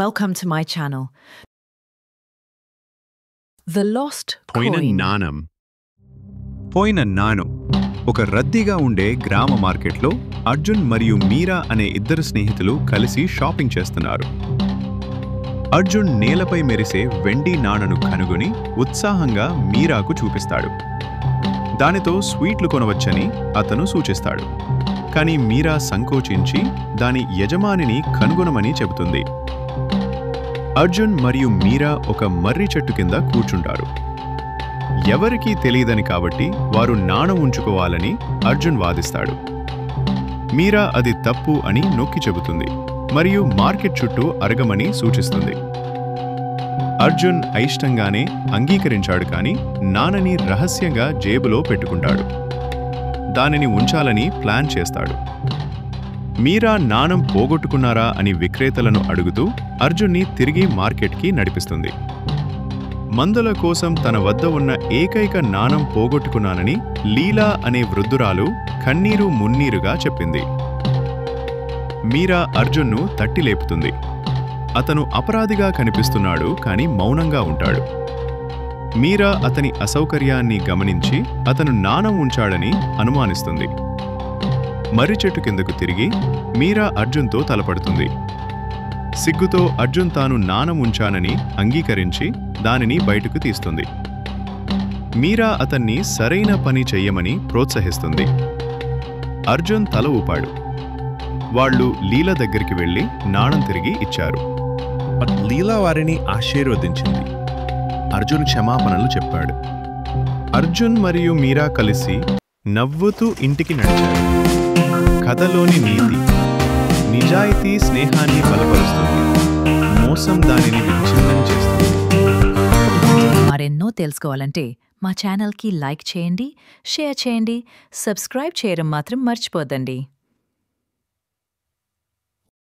Welcome to my channel. The Lost పోయిన Coin. నాణం. పోయిన నాణం ఒక రద్దీగా ఉండే గ్రామ మార్కెట్లో అర్జున్ మరియు మీరా అనే ఇద్దరు స్నేహితులు కలిసి షాపింగ్ చేస్తున్నారు. అర్జున్ నేలపై మెరిసే వెండి నాణను కనుగొని ఉత్సాహంగా మీరాకు చూపిస్తాడు. దానితో స్వీట్లు కొనవచ్చని అతను సూచిస్తాడు. కానీ మీరా సంకోచించి దాని యజమానిని కనుగొనమని చెబుతుంది. అర్జున్ మరియు మీరా ఒక మర్రి చెట్టు కింద కూర్చుంటారు. ఎవరికీ తెలియదని కాబట్టి వారు నాణం ఉంచుకోవాలని అర్జున్ వాదిస్తాడు. మీరా అది తప్పు అని నొక్కి చెబుతుంది మరియు మార్కెట్ చుట్టూ అరగమని సూచిస్తుంది. అర్జున్ అయిష్టంగానే అంగీకరించాడు, కానీ నాణని రహస్యంగా జేబులో పెట్టుకుంటాడు. దానిని ఉంచాలని ప్లాన్ చేస్తాడు. మీరా నాణం పోగొట్టుకున్నారా అని విక్రేతలను అడుగుతూ అర్జున్ని తిరిగి మార్కెట్కి నడిపిస్తుంది. మందుల కోసం తన వద్ద ఉన్న ఏకైక నాణం పోగొట్టుకున్నానని లీలా అనే వృద్ధురాలు కన్నీరు మున్నీరుగా చెప్పింది. మీరా అర్జున్ను తట్టి లేపుతుంది. అతను అపరాధిగా కనిపిస్తున్నాడు, కానీ మౌనంగా ఉంటాడు. మీరా అతని అసౌకర్యాన్ని గమనించి అతను నాణం ఉంచాడని అనుమానిస్తుంది. మర్రి చెట్టు కిందకు తిరిగి మీరా అర్జున్తో తలపడుతుంది. సిగ్గుతో అర్జున్ తాను నాణం ఉంచానని అంగీకరించి దానిని బయటకు తీస్తుంది. మీరా అతన్ని సరైన పని చెయ్యమని ప్రోత్సహిస్తుంది. అర్జున్ తల ఊపాడు. వాళ్ళు లీల దగ్గరికి వెళ్లి నాణం తిరిగి ఇచ్చారు. లీలా వారిని ఆశీర్వదించింది. అర్జున్ క్షమాపణలు చెప్పాడు. అర్జున్ మరియు మీరా కలిసి నవ్వుతూ ఇంటికి నడిచారు. కథలోని నీతి: నిజాయితీ స్నేహాన్ని బలపరుస్తుంది, మోసం దానిని విచ్ఛిన్నం చేస్తుంది. మరెన్నో తెలుసుకోవాలంటే మా ఛానల్కి లైక్ చేయండి, షేర్ చేయండి, సబ్స్క్రైబ్ చేయడం మాత్రం మర్చిపోద్దండి.